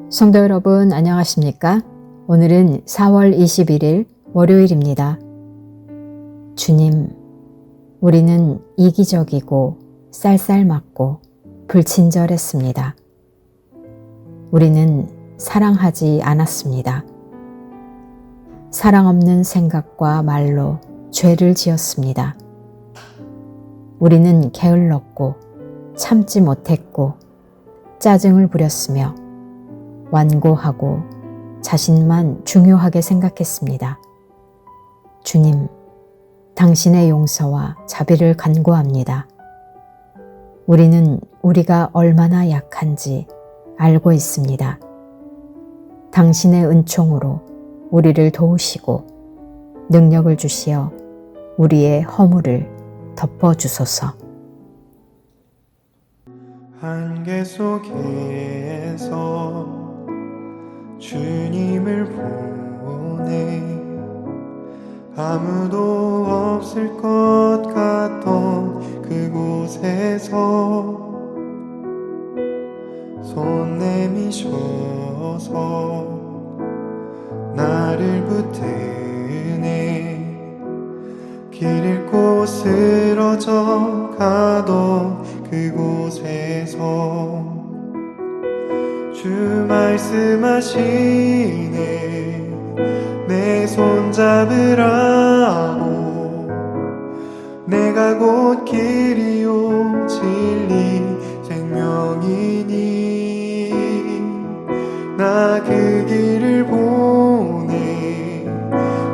성도 여러분 안녕하십니까? 오늘은 4월 21일 월요일입니다. 주님, 우리는 이기적이고 쌀쌀맞고 불친절했습니다. 우리는 사랑하지 않았습니다. 사랑 없는 생각과 말로 죄를 지었습니다. 우리는 게을렀고 참지 못했고 짜증을 부렸으며 완고하고 자신만 중요하게 생각했습니다. 주님, 당신의 용서와 자비를 간구합니다. 우리는 우리가 얼마나 약한지 알고 있습니다. 당신의 은총으로 우리를 도우시고 능력을 주시어 우리의 허물을 덮어주소서. 안개 속에서 주님을 보내 아무도 없을 것 같던 그곳에서 손 내미셔서 나를 붙드네 길 잃고 쓰러져 가던 그곳에서 주 말씀하시네 내 손 잡으라고 내가 곧 길이요 진리 생명이니 나 그 길을 보내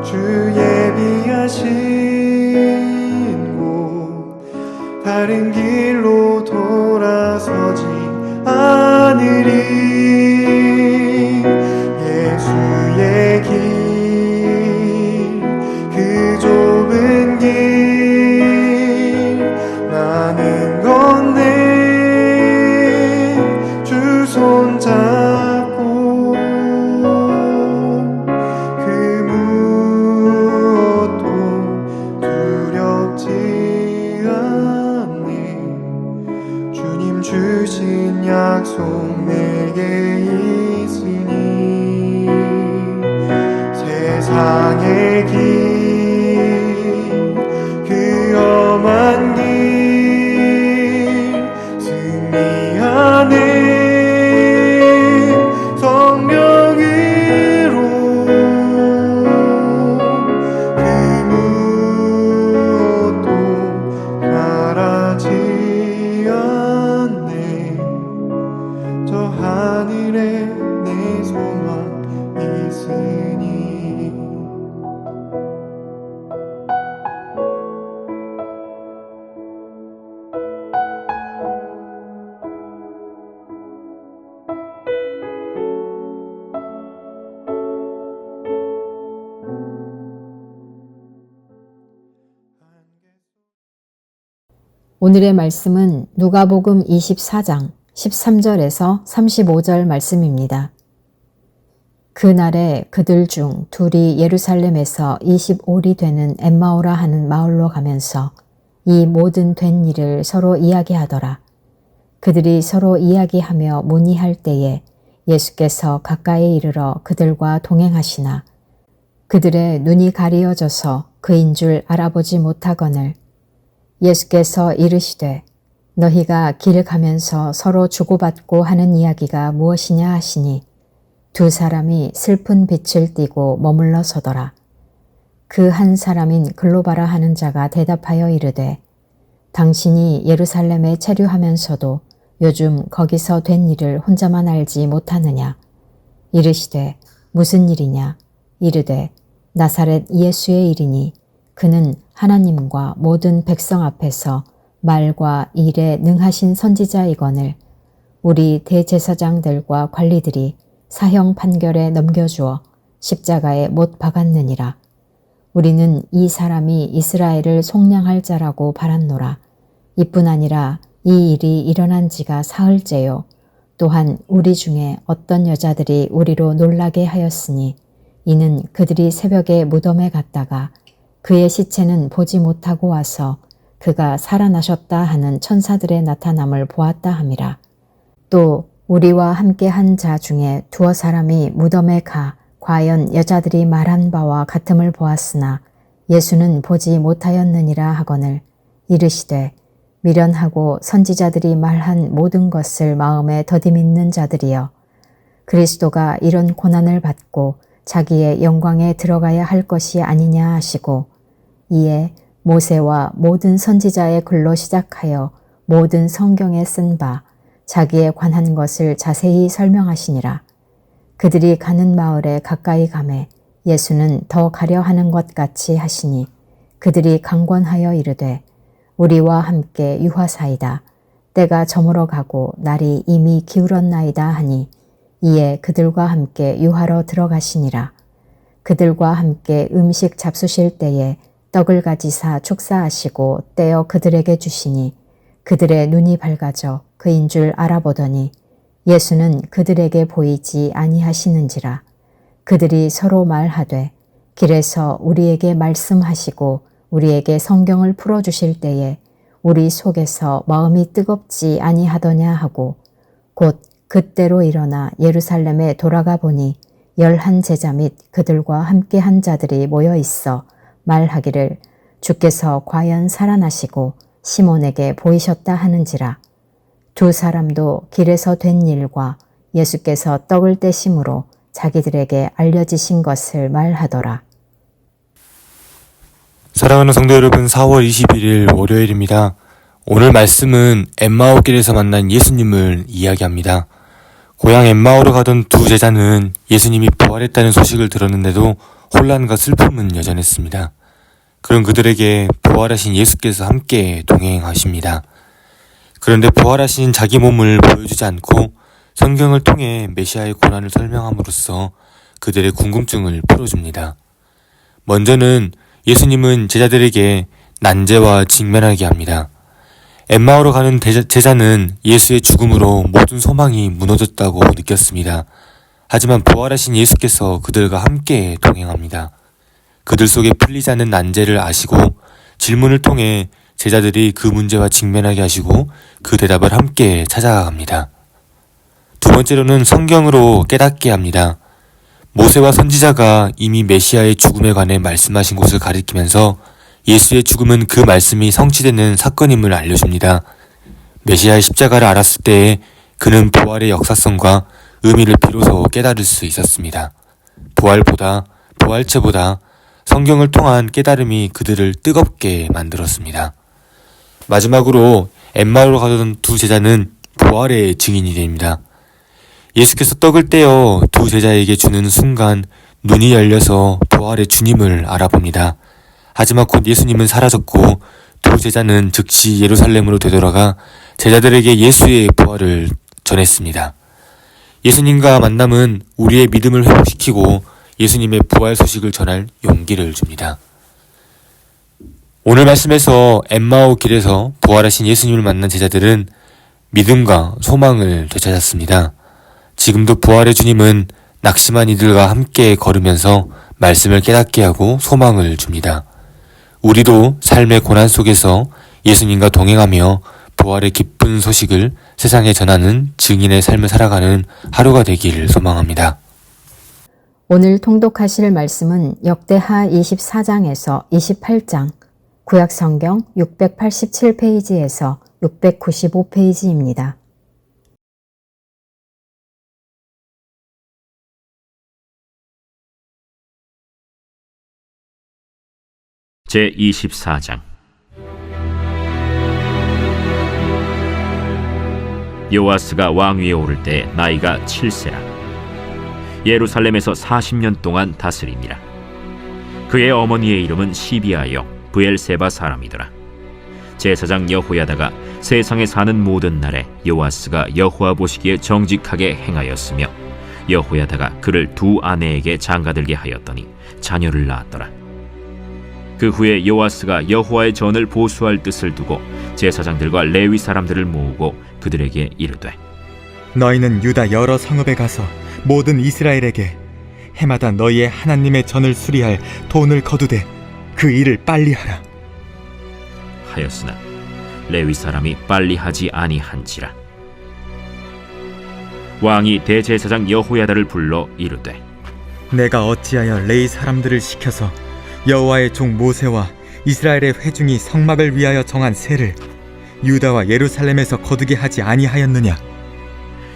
주 예비하신 곳 다른 길로 돌아서지 않으리 예수의 길 그 좁은 길 나는 건네 주 손잡고 그 무엇도 두렵지 않네 주님 주신 약속 내게 있으니 세상의 길 그 험한 길 승리하네 성령으로 그 무엇도 바라지 않네 저 하늘에 내 소망 있으니 오늘의 말씀은 누가복음 24장 13절에서 35절 말씀입니다. 그날에 그들 중 둘이 예루살렘에서 25리 되는 엠마오라 하는 마을로 가면서 이 모든 된 일을 서로 이야기하더라. 그들이 서로 이야기하며 문의할 때에 예수께서 가까이 이르러 그들과 동행하시나 그들의 눈이 가리어져서 그인 줄 알아보지 못하거늘 예수께서 이르시되 너희가 길 가면서 서로 주고받고 하는 이야기가 무엇이냐 하시니 두 사람이 슬픈 빛을 띠고 머물러 서더라. 그 한 사람인 글로바라 하는 자가 대답하여 이르되 당신이 예루살렘에 체류하면서도 요즘 거기서 된 일을 혼자만 알지 못하느냐. 이르시되 무슨 일이냐. 이르되 나사렛 예수의 일이니 그는 하나님과 모든 백성 앞에서 말과 일에 능하신 선지자이거늘 우리 대제사장들과 관리들이 사형 판결에 넘겨주어 십자가에 못 박았느니라. 우리는 이 사람이 이스라엘을 속량할 자라고 바랐노라. 이뿐 아니라 이 일이 일어난 지가 사흘째요. 또한 우리 중에 어떤 여자들이 우리로 놀라게 하였으니 이는 그들이 새벽에 무덤에 갔다가 그의 시체는 보지 못하고 와서 그가 살아나셨다 하는 천사들의 나타남을 보았다 함이라. 또 우리와 함께 한 자 중에 두어 사람이 무덤에 가 과연 여자들이 말한 바와 같음을 보았으나 예수는 보지 못하였느니라 하거늘 이르시되 미련하고 선지자들이 말한 모든 것을 마음에 더디 믿는 자들이여 그리스도가 이런 고난을 받고 자기의 영광에 들어가야 할 것이 아니냐 하시고 이에 모세와 모든 선지자의 글로 시작하여 모든 성경에 쓴 바 자기에 관한 것을 자세히 설명하시니라. 그들이 가는 마을에 가까이 가매 예수는 더 가려 하는 것 같이 하시니 그들이 강권하여 이르되 우리와 함께 유하사이다. 때가 저물어 가고 날이 이미 기울었나이다 하니 이에 그들과 함께 유하러 들어가시니라. 그들과 함께 음식 잡수실 때에 떡을 가지사 축사하시고 떼어 그들에게 주시니 그들의 눈이 밝아져 그인 줄 알아보더니 예수는 그들에게 보이지 아니하시는지라. 그들이 서로 말하되 길에서 우리에게 말씀하시고 우리에게 성경을 풀어주실 때에 우리 속에서 마음이 뜨겁지 아니하더냐 하고 곧 그때로 일어나 예루살렘에 돌아가 보니 11 제자 및 그들과 함께한 자들이 모여 있어 말하기를 주께서 과연 살아나시고 시몬에게 보이셨다 하는지라. 두 사람도 길에서 된 일과 예수께서 떡을 떼심으로 자기들에게 알려지신 것을 말하더라. 사랑하는 성도 여러분, 4월 21일 월요일입니다. 오늘 말씀은 엠마오길에서 만난 예수님을 이야기합니다. 고향 엠마오로 가던 두 제자는 예수님이 부활했다는 소식을 들었는데도 혼란과 슬픔은 여전했습니다. 그런 그들에게 부활하신 예수께서 함께 동행하십니다. 그런데 부활하신 자기 몸을 보여주지 않고 성경을 통해 메시아의 고난을 설명함으로써 그들의 궁금증을 풀어줍니다. 먼저는 예수님은 제자들에게 난제와 직면하게 합니다. 엠마오로 가는 제자는 예수의 죽음으로 모든 소망이 무너졌다고 느꼈습니다. 하지만 부활하신 예수께서 그들과 함께 동행합니다. 그들 속에 풀리지 않는 난제를 아시고 질문을 통해 제자들이 그 문제와 직면하게 하시고 그 대답을 함께 찾아갑니다. 두 번째로는 성경으로 깨닫게 합니다. 모세와 선지자가 이미 메시아의 죽음에 관해 말씀하신 곳을 가리키면서 예수의 죽음은 그 말씀이 성취되는 사건임을 알려줍니다. 메시아의 십자가를 알았을 때에 그는 부활의 역사성과 의미를 비로소 깨달을 수 있었습니다. 부활체보다 성경을 통한 깨달음이 그들을 뜨겁게 만들었습니다. 마지막으로 엠마오로 가던 두 제자는 부활의 증인이 됩니다. 예수께서 떡을 떼어 두 제자에게 주는 순간 눈이 열려서 부활의 주님을 알아봅니다. 하지만 곧 예수님은 사라졌고 두 제자는 즉시 예루살렘으로 되돌아가 제자들에게 예수의 부활을 전했습니다. 예수님과 만남은 우리의 믿음을 회복시키고 예수님의 부활 소식을 전할 용기를 줍니다. 오늘 말씀에서 엠마오 길에서 부활하신 예수님을 만난 제자들은 믿음과 소망을 되찾았습니다. 지금도 부활의 주님은 낙심한 이들과 함께 걸으면서 말씀을 깨닫게 하고 소망을 줍니다. 우리도 삶의 고난 속에서 예수님과 동행하며 부활의 기쁜 소식을 세상에 전하는 증인의 삶을 살아가는 하루가 되기를 소망합니다. 오늘 통독하실 말씀은 역대하 24장에서 28장, 구약성경 687페이지에서 695페이지입니다. 제24장 요아스가 왕위에 오를 때 나이가 7세라. 예루살렘에서 40년 동안 다스리니라. 그의 어머니의 이름은 시비아여 브엘세바 사람이더라. 제사장 여호야다가 세상에 사는 모든 날에 요아스가 여호와 보시기에 정직하게 행하였으며 여호야다가 그를 두 아내에게 장가들게 하였더니 자녀를 낳았더라. 그 후에 요아스가 여호와의 전을 보수할 뜻을 두고 제사장들과 레위 사람들을 모으고 그들에게 이르되 너희는 유다 여러 성읍에 가서 모든 이스라엘에게 해마다 너희의 하나님의 전을 수리할 돈을 거두되 그 일을 빨리 하라 하였으나 레위 사람이 빨리 하지 아니한지라. 왕이 대제사장 여호야다를 불러 이르되 내가 어찌하여 레위 사람들을 시켜서 여호와의 종 모세와 이스라엘의 회중이 성막을 위하여 정한 세를 유다와 예루살렘에서 거두게 하지 아니하였느냐?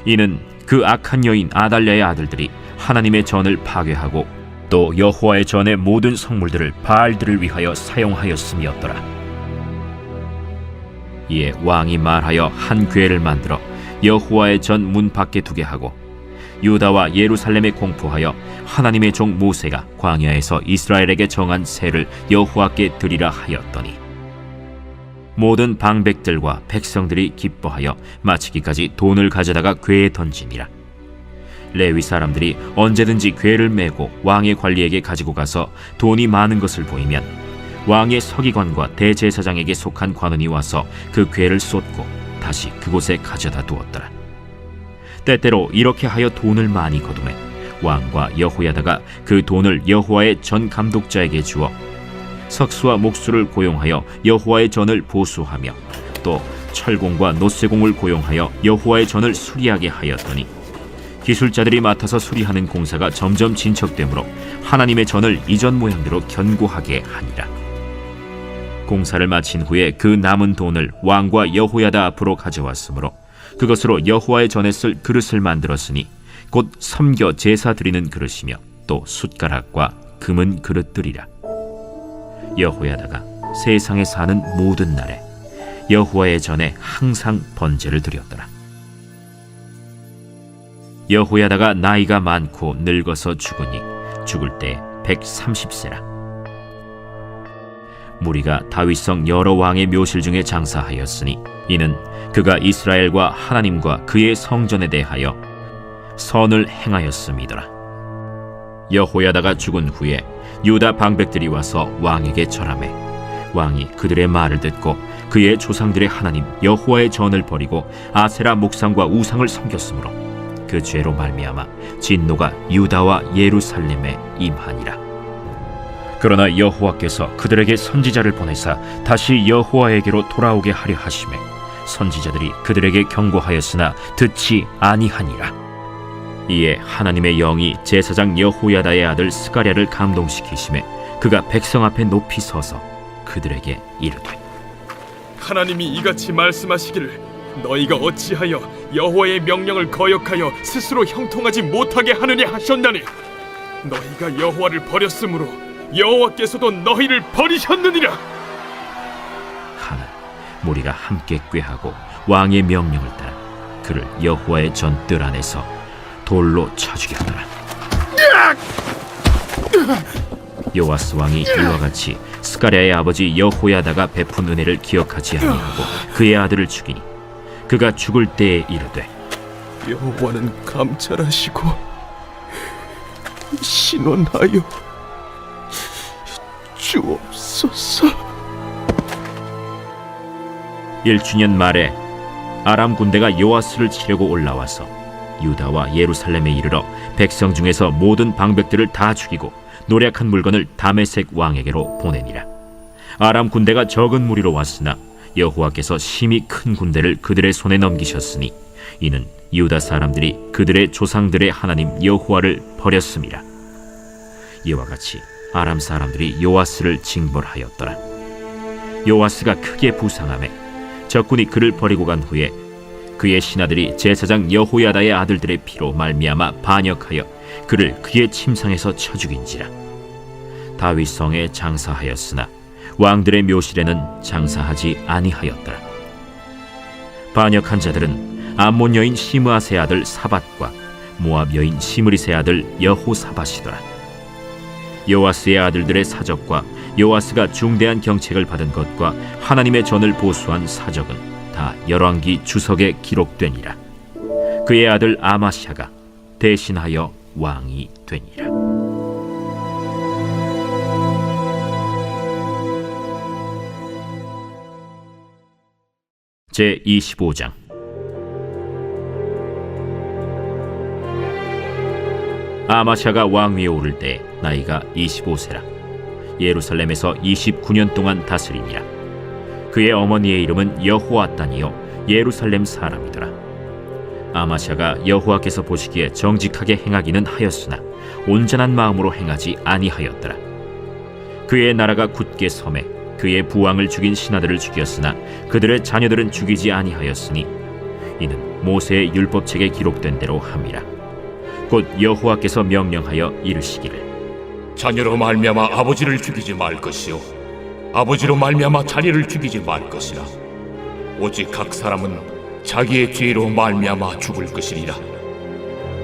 이는 그 악한 여인 아달랴의 아들들이 하나님의 전을 파괴하고 또 여호와의 전의 모든 성물들을 바알들을 위하여 사용하였음이었더라. 이에 왕이 말하여 한 궤를 만들어 여호와의 전 문 밖에 두게 하고 유다와 예루살렘에 공포하여 하나님의 종 모세가 광야에서 이스라엘에게 정한 세를 여호와께 드리라 하였더니 모든 방백들과 백성들이 기뻐하여 마치기까지 돈을 가져다가 궤에 던지니라. 레위 사람들이 언제든지 궤를 메고 왕의 관리에게 가지고 가서 돈이 많은 것을 보이면 왕의 서기관과 대제사장에게 속한 관원이 와서 그 궤를 쏟고 다시 그곳에 가져다 두었더라. 때때로 이렇게 하여 돈을 많이 거두매 왕과 여호야다가 그 돈을 여호와의 전 감독자에게 주어 석수와 목수를 고용하여 여호와의 전을 보수하며 또 철공과 노쇠공을 고용하여 여호와의 전을 수리하게 하였더니 기술자들이 맡아서 수리하는 공사가 점점 진척되므로 하나님의 전을 이전 모양대로 견고하게 하니라. 공사를 마친 후에 그 남은 돈을 왕과 여호야다 앞으로 가져왔으므로 그것으로 여호와의 전에 쓸 그릇을 만들었으니 곧 섬겨 제사 드리는 그릇이며 또 숟가락과 금은 그릇들이라. 여호야다가 세상에 사는 모든 날에 여호와의 전에 항상 번제를 드렸더라. 여호야다가 나이가 많고 늙어서 죽으니 죽을 때 130세라. 무리가 다윗성 여러 왕의 묘실 중에 장사하였으니 이는 그가 이스라엘과 하나님과 그의 성전에 대하여 선을 행하였음이더라. 여호야다가 죽은 후에 유다 방백들이 와서 왕에게 절하매 왕이 그들의 말을 듣고 그의 조상들의 하나님 여호와의 전을 버리고 아세라 목상과 우상을 섬겼으므로 그 죄로 말미암아 진노가 유다와 예루살렘에 임하니라. 그러나 여호와께서 그들에게 선지자를 보내사 다시 여호와에게로 돌아오게 하려 하시매 선지자들이 그들에게 경고하였으나 듣지 아니하니라. 이에 하나님의 영이 제사장 여호야다의 아들 스가랴를 감동시키시매 그가 백성 앞에 높이 서서 그들에게 이르되 하나님이 이같이 말씀하시기를 너희가 어찌하여 여호와의 명령을 거역하여 스스로 형통하지 못하게 하느냐 하셨나니 너희가 여호와를 버렸으므로 여호와께서도 너희를 버리셨느니라. 하나 무리가 함께 꾀하고 왕의 명령을 따라 그를 여호와의 전 뜰 안에서 돌로 쳐 죽였더라. 요아스 왕이 이와 같이 스가랴의 아버지 여호야다가 베푼 은혜를 기억하지 아니하고 그의 아들을 죽이니 그가 죽을 때에 이르되 여호와는 감찰하시고 신원하여 주옵소서. 1주년 말에 아람 군대가 요아스를 치려고 올라와서 유다와 예루살렘에 이르러 백성 중에서 모든 방백들을 다 죽이고 노략한 물건을 다메섹 왕에게로 보내니라. 아람 군대가 적은 무리로 왔으나 여호와께서 심히 큰 군대를 그들의 손에 넘기셨으니 이는 유다 사람들이 그들의 조상들의 하나님 여호와를 버렸음이라. 이와 같이 아람 사람들이 요아스를 징벌하였더라. 요아스가 크게 부상하매 적군이 그를 버리고 간 후에 그의 신하들이 제사장 여호야다의 아들들의 피로 말미암아 반역하여 그를 그의 침상에서 쳐 죽인지라. 다윗 성에 장사하였으나 왕들의 묘실에는 장사하지 아니하였더라. 반역한 자들은 암몬 여인 시므아세 아들 사밧과 모압 여인 시므리세 아들 여호사밧이더라. 요아스의 아들들의 사적과 요아스가 중대한 경책을 받은 것과 하나님의 전을 보수한 사적은 다 열왕기 주석에 기록되니라. 그의 아들 아마샤가 대신하여 왕이 되니라. 제 25장. 아마샤가 왕위에 오를 때 나이가 25세라. 예루살렘에서 29년 동안 다스리니라. 그의 어머니의 이름은 여호아단이요 예루살렘 사람이더라. 아마샤가 여호와께서 보시기에 정직하게 행하기는 하였으나 온전한 마음으로 행하지 아니하였더라. 그의 나라가 굳게 섬에 그의 부왕을 죽인 신하들을 죽였으나 그들의 자녀들은 죽이지 아니하였으니 이는 모세의 율법책에 기록된 대로 함이라. 곧 여호와께서 명령하여 이르시기를 자녀로 말미암아 아버지를 죽이지 말 것이요 아버지로 말미암아 자녀를 죽이지 말 것이라. 오직 각 사람은 자기의 죄로 말미암아 죽을 것이리라.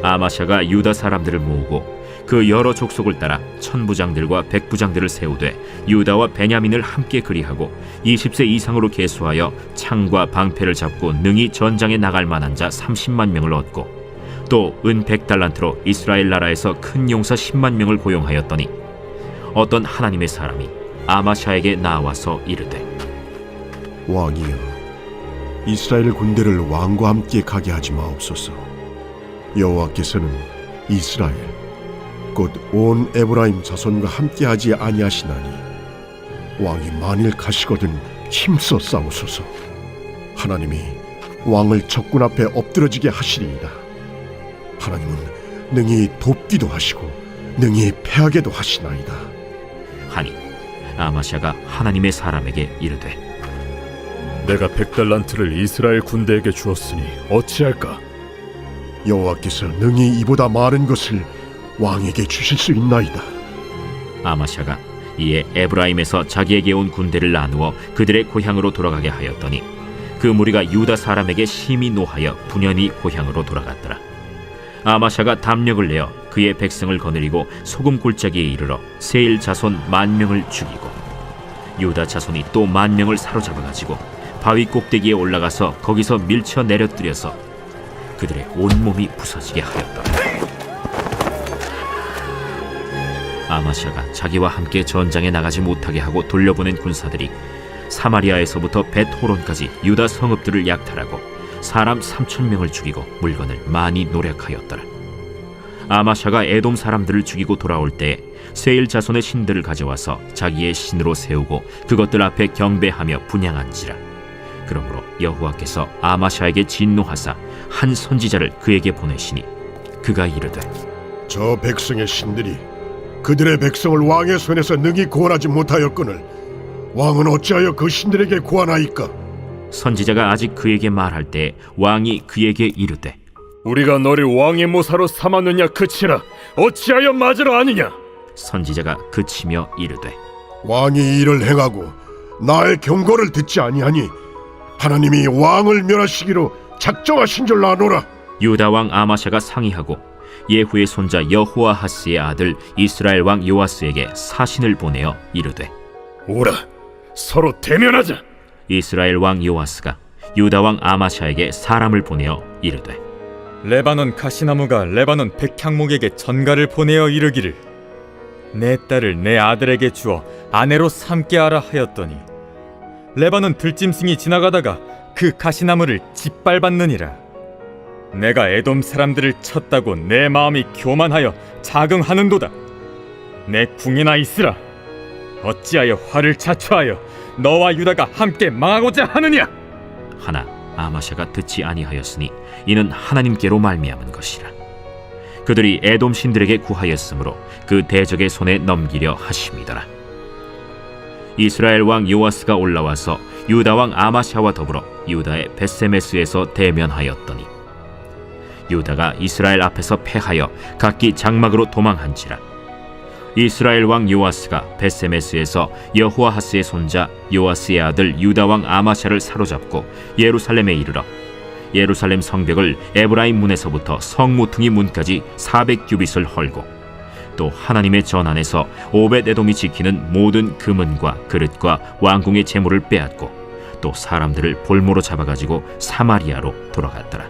아마샤가 유다 사람들을 모으고 그 여러 족속을 따라 천부장들과 백부장들을 세우되 유다와 베냐민을 함께 그리하고 20세 이상으로 계수하여 창과 방패를 잡고 능히 전장에 나갈 만한 자 30만 명을 얻고 또 은 100달란트로 이스라엘 나라에서 큰 용사 10만 명을 고용하였더니 어떤 하나님의 사람이 아마샤에게 나와서 이르되 왕이여, 이스라엘 군대를 왕과 함께 가게 하지 마옵소서. 여호와께서는 이스라엘 곧 온 에브라임 자손과 함께하지 아니하시나니 왕이 만일 가시거든 힘써 싸우소서. 하나님이 왕을 적군 앞에 엎드러지게 하시리이다. 하나님은 능히 돕기도 하시고 능히 패하게도 하시나이다. 하니 아마샤가 하나님의 사람에게 이르되 내가 100달란트를 이스라엘 군대에게 주었으니 어찌할까? 여호와께서 능히 이보다 많은 것을 왕에게 주실 수 있나이다. 아마샤가 이에 에브라임에서 자기에게 온 군대를 나누어 그들의 고향으로 돌아가게 하였더니 그 무리가 유다 사람에게 심히 노하여 분연히 고향으로 돌아갔더라. 아마샤가 담력을 내어 그의 백성을 거느리고 소금 골짜기에 이르러 세일 자손 10,000명을 죽이고 유다 자손이 또 10,000명을 사로잡아가지고 바위 꼭대기에 올라가서 거기서 밀쳐 내려뜨려서 그들의 온몸이 부서지게 하였더라. 아마샤가 자기와 함께 전장에 나가지 못하게 하고 돌려보낸 군사들이 사마리아에서부터 벳호론까지 유다 성읍들을 약탈하고 사람 3,000명을 죽이고 물건을 많이 노력하였더라. 아마샤가 에돔 사람들을 죽이고 돌아올 때에 세일 자손의 신들을 가져와서 자기의 신으로 세우고 그것들 앞에 경배하며 분향한지라. 그러므로 여호와께서 아마샤에게 진노하사 한 선지자를 그에게 보내시니 그가 이르되 저 백성의 신들이 그들의 백성을 왕의 손에서 능히 구원하지 못하였거늘 왕은 어찌하여 그 신들에게 구하나이까? 선지자가 아직 그에게 말할 때 왕이 그에게 이르되 우리가 너를 왕의 모사로 삼았느냐 그치라. 어찌하여 맞으러 아니냐? 선지자가 그치며 이르되 왕이 이를 행하고 나의 경고를 듣지 아니하니 하나님이 왕을 멸하시기로 작정하신 줄 아노라. 유다 왕 아마샤가 상의하고 예후의 손자 여호아하스의 아들 이스라엘 왕 요아스에게 사신을 보내어 이르되 오라, 서로 대면하자. 이스라엘 왕 요아스가 유다 왕 아마샤에게 사람을 보내어 이르되 레바논 가시나무가 레바논 백향목에게 전가를 보내어 이르기를 내 딸을 내 아들에게 주어 아내로 삼게 하라 하였더니 레바논 들짐승이 지나가다가 그 가시나무를 짓밟았느니라. 내가 에돔 사람들을 쳤다고 내 마음이 교만하여 자긍하는도다. 내 궁이나 있으라. 어찌하여 화를 자초하여 너와 유다가 함께 망하고자 하느냐? 하나 아마샤가 듣지 아니하였으니 이는 하나님께로 말미암은 것이라. 그들이 에돔 신들에게 구하였으므로 그 대적의 손에 넘기려 하심이더라. 이스라엘 왕 요아스가 올라와서 유다 왕 아마샤와 더불어 유다의 벳세메스에서 대면하였더니 유다가 이스라엘 앞에서 패하여 각기 장막으로 도망한지라. 이스라엘 왕 요아스가 벳세메스에서 여호아하스의 손자 요아스의 아들 유다 왕 아마샤를 사로잡고 예루살렘에 이르러 예루살렘 성벽을 에브라임 문에서부터 성 모퉁이 문까지 400규빗을 헐고 또 하나님의 전 안에서 오벳에돔이 지키는 모든 금은과 그릇과 왕궁의 재물을 빼앗고 또 사람들을 볼모로 잡아가지고 사마리아로 돌아갔더라.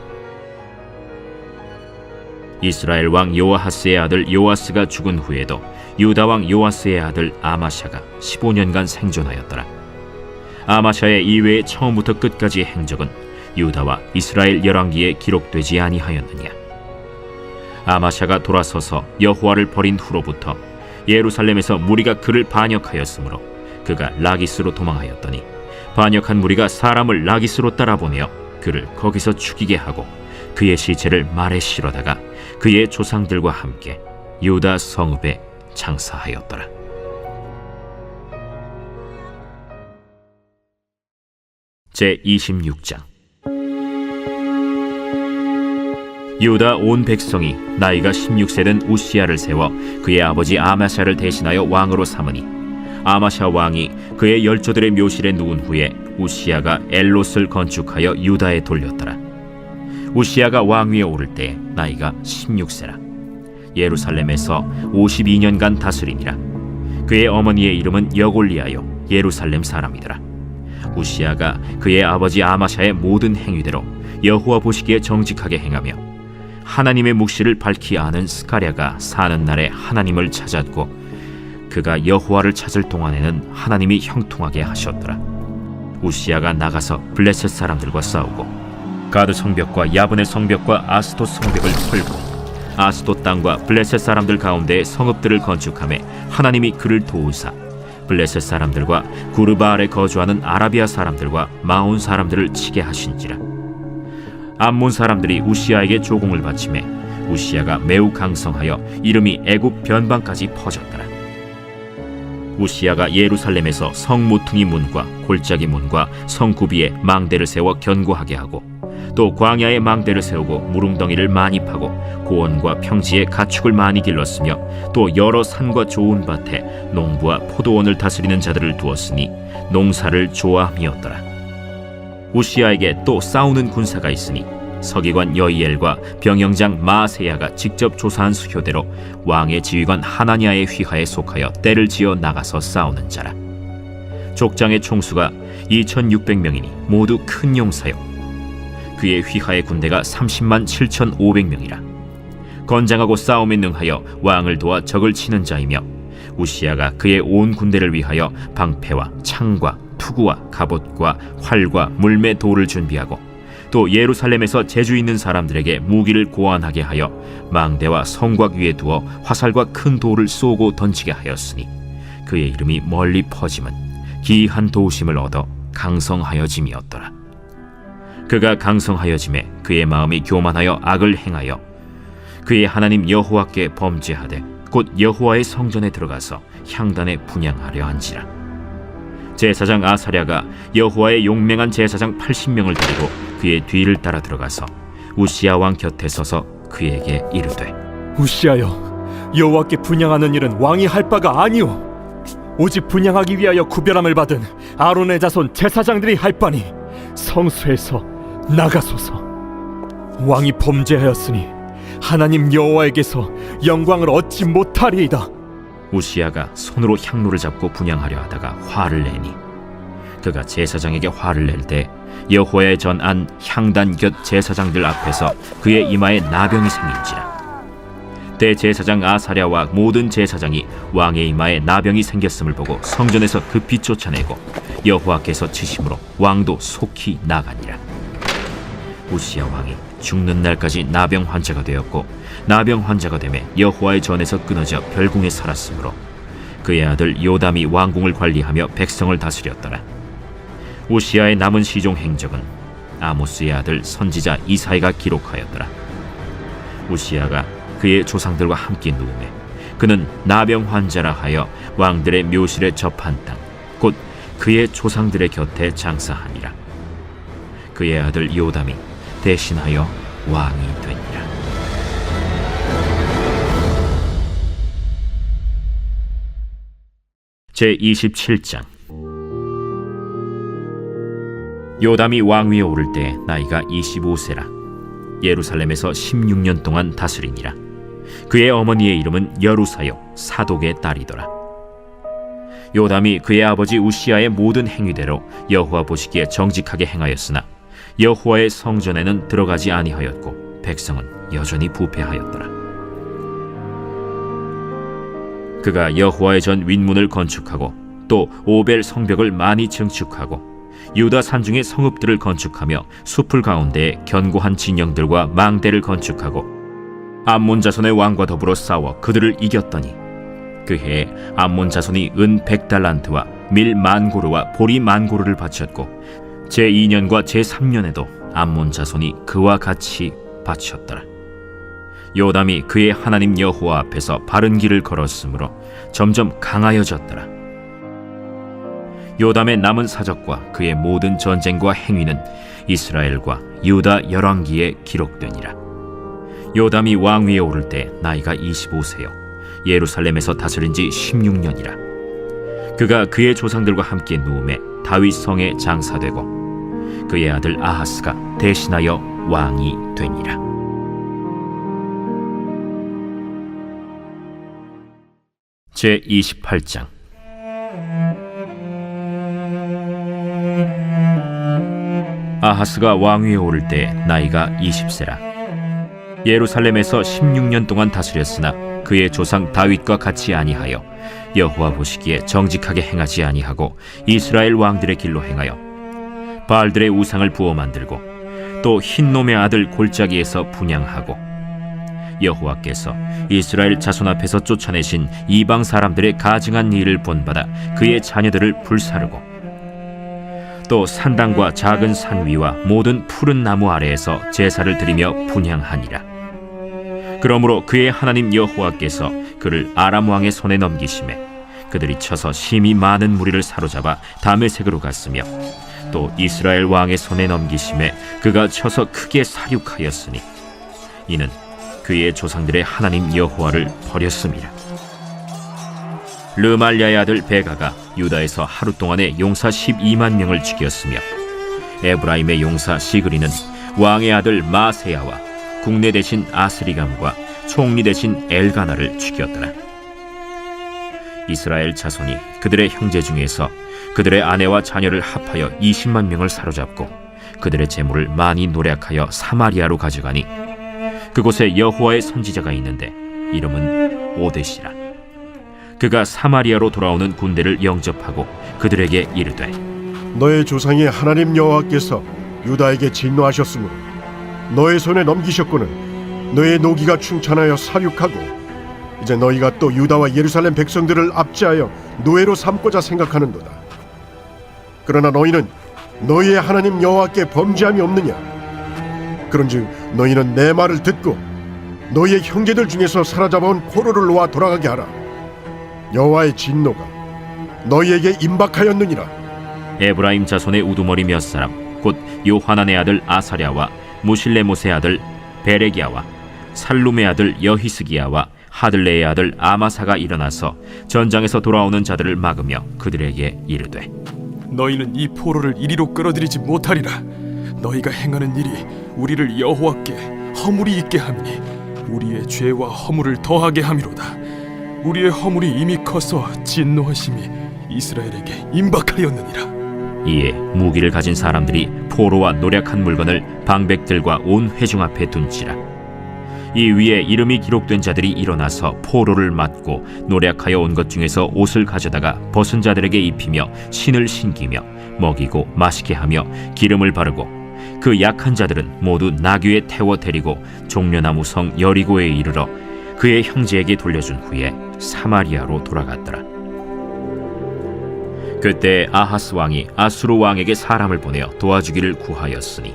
이스라엘 왕 요아하스의 아들 요아스가 죽은 후에도 유다 왕 요아스의 아들 아마샤가 15년간 생존하였더라. 아마샤의 이외의 처음부터 끝까지의 행적은 유다와 이스라엘 열왕기에 기록되지 아니하였느냐. 아마샤가 돌아서서 여호와를 버린 후로부터 예루살렘에서 무리가 그를 반역하였으므로 그가 라기스로 도망하였더니 반역한 무리가 사람을 라기스로 따라보내어 그를 거기서 죽이게 하고 그의 시체를 말에 실어다가 그의 조상들과 함께 유다 성읍에 장사하였더라. 제26장. 유다 온 백성이 나이가 16세 된 우시야를 세워 그의 아버지 아마샤를 대신하여 왕으로 삼으니 아마샤 왕이 그의 열조들의 묘실에 누운 후에 우시야가 엘롯을 건축하여 유다에 돌렸더라. 우시야가 왕위에 오를 때 나이가 16세라. 예루살렘에서 52년간 다스리니라. 그의 어머니의 이름은 여골리아요 예루살렘 사람이더라. 우시야가 그의 아버지 아마샤의 모든 행위대로 여호와 보시기에 정직하게 행하며 하나님의 묵시를 밝히 아는 스가랴가 사는 날에 하나님을 찾았고 그가 여호와를 찾을 동안에는 하나님이 형통하게 하셨더라. 우시야가 나가서 블레셋 사람들과 싸우고 가드 성벽과 야브네 성벽과 아스돗 성벽을 털고 아스돗 땅과 블레셋 사람들 가운데 성읍들을 건축하며 하나님이 그를 도우사 블레셋 사람들과 구르바알에 거주하는 아라비아 사람들과 마온 사람들을 치게 하신지라. 암몬 사람들이 우시야에게 조공을 바치매 우시야가 매우 강성하여 이름이 애굽 변방까지 퍼졌더라. 우시야가 예루살렘에서 성 모퉁이 문과 골짜기 문과 성 구비에 망대를 세워 견고하게 하고 또 광야에 망대를 세우고 무릉덩이를 많이 파고 고원과 평지에 가축을 많이 길렀으며 또 여러 산과 좋은 밭에 농부와 포도원을 다스리는 자들을 두었으니 농사를 좋아함이었더라. 우시야에게 또 싸우는 군사가 있으니 서기관 여이엘과 병영장 마아세야가 직접 조사한 수효대로 왕의 지휘관 하나냐의 휘하에 속하여 떼를 지어 나가서 싸우는 자라. 족장의 총수가 2600명이니 모두 큰 용사요 그의 휘하의 군대가 30만 7,500명이라. 건장하고 싸움에 능하여 왕을 도와 적을 치는 자이며 우시야가 그의 온 군대를 위하여 방패와 창과 투구와 갑옷과 활과 물매 돌을 준비하고 또 예루살렘에서 재주 있는 사람들에게 무기를 고안하게 하여 망대와 성곽 위에 두어 화살과 큰 돌을 쏘고 던지게 하였으니 그의 이름이 멀리 퍼짐은 기이한 도우심을 얻어 강성하여짐이었더라. 그가 강성하여짐에 그의 마음이 교만하여 악을 행하여 그의 하나님 여호와께 범죄하되 곧 여호와의 성전에 들어가서 향단에 분향하려 한지라. 제사장 아사랴가 여호와의 용맹한 제사장 80명을 데리고 그의 뒤를 따라 들어가서 우시야 왕 곁에 서서 그에게 이르되 우시하여 여호와께 분향하는 일은 왕이 할 바가 아니오. 오직 분향하기 위하여 구별함을 받은 아론의 자손 제사장들이 할 바니 성소에서 나가소서. 왕이 범죄하였으니 하나님 여호와에게서 영광을 얻지 못하리이다. 우시야가 손으로 향로를 잡고 분향하려 하다가 화를 내니 그가 제사장에게 화를 낼 때 여호와의 전안 향단 곁 제사장들 앞에서 그의 이마에 나병이 생긴지라. 대제사장 아사랴와 모든 제사장이 왕의 이마에 나병이 생겼음을 보고 성전에서 급히 쫓아내고 여호와께서 치심으로 왕도 속히 나가니라. 우시야 왕이 죽는 날까지 나병 환자가 되었고 나병 환자가 되매 여호와의 전에서 끊어져 별궁에 살았으므로 그의 아들 요담이 왕궁을 관리하며 백성을 다스렸더라. 우시야의 남은 시종 행적은 아모스의 아들 선지자 이사야가 기록하였더라. 우시야가 그의 조상들과 함께 누우매 그는 나병 환자라 하여 왕들의 묘실에 접한 땅 곧 그의 조상들의 곁에 장사하니라. 그의 아들 요담이 대신하여 왕이 되니라. 제27장. 요담이 왕위에 오를 때 나이가 25세라. 예루살렘에서 16년 동안 다스리니라. 그의 어머니의 이름은 여루사요 사독의 딸이더라. 요담이 그의 아버지 우시야의 모든 행위대로 여호와 보시기에 정직하게 행하였으나 여호와의 성전에는 들어가지 아니하였고 백성은 여전히 부패하였더라. 그가 여호와의 전 윗문을 건축하고 또 오벨 성벽을 많이 증축하고 유다 산중의 성읍들을 건축하며 숲을 가운데에 견고한 진영들과 망대를 건축하고 암몬 자손의 왕과 더불어 싸워 그들을 이겼더니 그 해에 암몬 자손이 은 100달란트와 밀 10,000고르와 보리 10,000고르를 바쳤고 제2년과 제3년에도 암몬 자손이 그와 같이 바쳤더라. 요담이 그의 하나님 여호와 앞에서 바른 길을 걸었으므로 점점 강하여졌더라. 요담의 남은 사적과 그의 모든 전쟁과 행위는 이스라엘과 유다 열왕기에 기록되니라. 요담이 왕위에 오를 때 나이가 25세요 예루살렘에서 다스린 지 16년이라. 그가 그의 조상들과 함께 누움에 다윗 성에 장사되고 그의 아들 아하스가 대신하여 왕이 되니라. 제 28장. 아하스가 왕위에 오를 때 나이가 20세라. 예루살렘에서 16년 동안 다스렸으나 그의 조상 다윗과 같이 아니하여 여호와 보시기에 정직하게 행하지 아니하고 이스라엘 왕들의 길로 행하여 바알들의 우상을 부어 만들고 또 흰놈의 아들 골짜기에서 분향하고 여호와께서 이스라엘 자손 앞에서 쫓아내신 이방 사람들의 가증한 일을 본받아 그의 자녀들을 불사르고 또 산당과 작은 산 위와 모든 푸른 나무 아래에서 제사를 드리며 분향하니라. 그러므로 그의 하나님 여호와께서 그를 아람 왕의 손에 넘기심에 그들이 쳐서 심히 많은 무리를 사로잡아 다메섹으로 갔으며 또 이스라엘 왕의 손에 넘기심에 그가 쳐서 크게 사륙하였으니 이는 그의 조상들의 하나님 여호와를 버렸음이라. 르말랴의 아들 베가가 유다에서 하루 동안에 용사 12만 명을 죽였으며 에브라임의 용사 시그리는 왕의 아들 마세야와 국내 대신 아스리감과 총리 대신 엘가나를 죽였더라. 이스라엘 자손이 그들의 형제 중에서 그들의 아내와 자녀를 합하여 20만 명을 사로잡고 그들의 재물을 많이 노략하여 사마리아로 가져가니 그곳에 여호와의 선지자가 있는데 이름은 오데시라. 그가 사마리아로 돌아오는 군대를 영접하고 그들에게 이르되 너의 조상의 하나님 여호와께서 유다에게 진노하셨으므로 너의 손에 넘기셨거늘 너의 노기가 충천하여 사륙하고 이제 너희가 또 유다와 예루살렘 백성들을 압제하여 노예로 삼고자 생각하는도다. 그러나 너희는 너희의 하나님 여호와께 범죄함이 없느냐? 그런즉 너희는 내 말을 듣고 너희의 형제들 중에서 사로잡아온 포로를 놓아 돌아가게 하라. 여호와의 진노가 너희에게 임박하였느니라. 에브라임 자손의 우두머리 몇 사람 곧 요하난의 아들 아사랴와 무실레못의 아들 베레기야와 살룸의 아들 여히스기야와 하들레의 아들 아마사가 일어나서 전장에서 돌아오는 자들을 막으며 그들에게 이르되 너희는 이 포로를 이리로 끌어들이지 못하리라. 너희가 행하는 일이 우리를 여호와께 허물이 있게 함이니 우리의 죄와 허물을 더하게 함이로다. 우리의 허물이 이미 커서 진노하심이 이스라엘에게 임박하였느니라. 이에 무기를 가진 사람들이 포로와 노략한 물건을 방백들과 온 회중 앞에 둔지라. 이 위에 이름이 기록된 자들이 일어나서 포로를 맞고 노략하여 온 것 중에서 옷을 가져다가 벗은 자들에게 입히며 신을 신기며 먹이고 마시게 하며 기름을 바르고 그 약한 자들은 모두 나귀에 태워 데리고 종려나무 성 여리고에 이르러 그의 형제에게 돌려준 후에 사마리아로 돌아갔더라. 그때 아하스 왕이 아수르 왕에게 사람을 보내어 도와주기를 구하였으니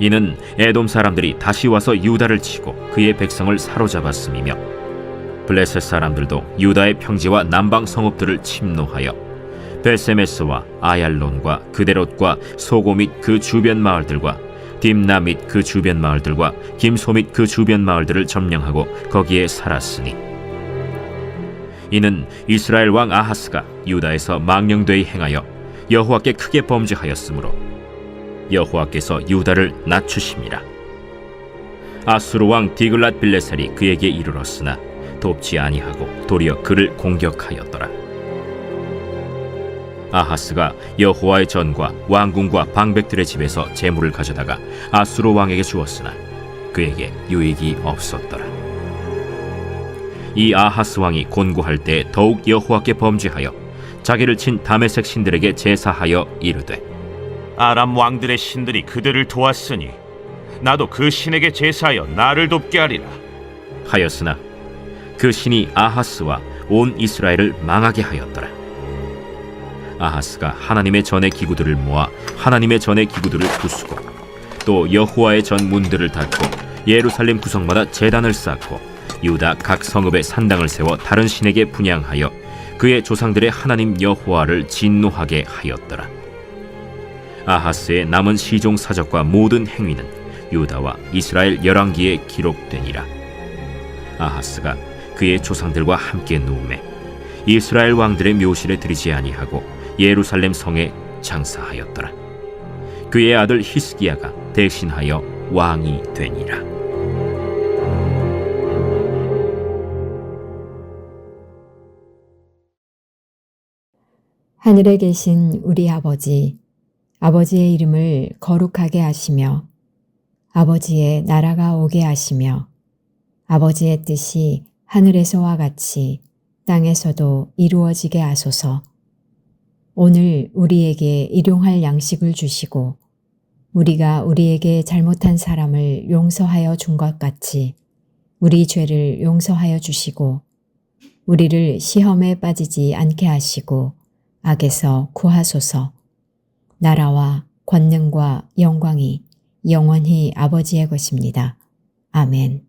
이는 에돔 사람들이 다시 와서 유다를 치고 그의 백성을 사로잡았음이며 블레셋 사람들도 유다의 평지와 남방 성읍들을 침노하여 베세메스와 아얄론과 그데롯과 소고 및 그 주변 마을들과 딥나 및 그 주변 마을들과 김소 및 그 주변 마을들을 점령하고 거기에 살았으니 이는 이스라엘 왕 아하스가 유다에서 망령되이 행하여 여호와께 크게 범죄하였으므로 여호와께서 유다를 낮추심이라. 아수르 왕 디글랏 빌레셀이 그에게 이르렀으나 돕지 아니하고 도리어 그를 공격하였더라. 아하스가 여호와의 전과 왕궁과 방백들의 집에서 재물을 가져다가 아수르 왕에게 주었으나 그에게 유익이 없었더라. 이 아하스 왕이 곤고할 때 더욱 여호와께 범죄하여 자기를 친 다메섹 신들에게 제사하여 이르되 아람 왕들의 신들이 그들을 도왔으니 나도 그 신에게 제사하여 나를 돕게 하리라 하였으나 그 신이 아하스와 온 이스라엘을 망하게 하였더라. 아하스가 하나님의 전의 기구들을 모아 하나님의 전의 기구들을 부수고 또 여호와의 전 문들을 닫고 예루살렘 구석마다 제단을 쌓고 유다 각 성읍에 산당을 세워 다른 신에게 분향하여 그의 조상들의 하나님 여호와를 진노하게 하였더라. 아하스의 남은 시종 사적과 모든 행위는 유다와 이스라엘 열왕기에 기록되니라. 아하스가 그의 조상들과 함께 누우매 이스라엘 왕들의 묘실에 들이지 아니하고 예루살렘 성에 장사하였더라. 그의 아들 히스기야가 대신하여 왕이 되니라. 하늘에 계신 우리 아버지, 아버지의 이름을 거룩하게 하시며 아버지의 나라가 오게 하시며 아버지의 뜻이 하늘에서와 같이 땅에서도 이루어지게 하소서. 오늘 우리에게 일용할 양식을 주시고 우리가 우리에게 잘못한 사람을 용서하여 준 것 같이 우리 죄를 용서하여 주시고 우리를 시험에 빠지지 않게 하시고 악에서 구하소서. 나라와 권능과 영광이 영원히 아버지의 것입니다. 아멘.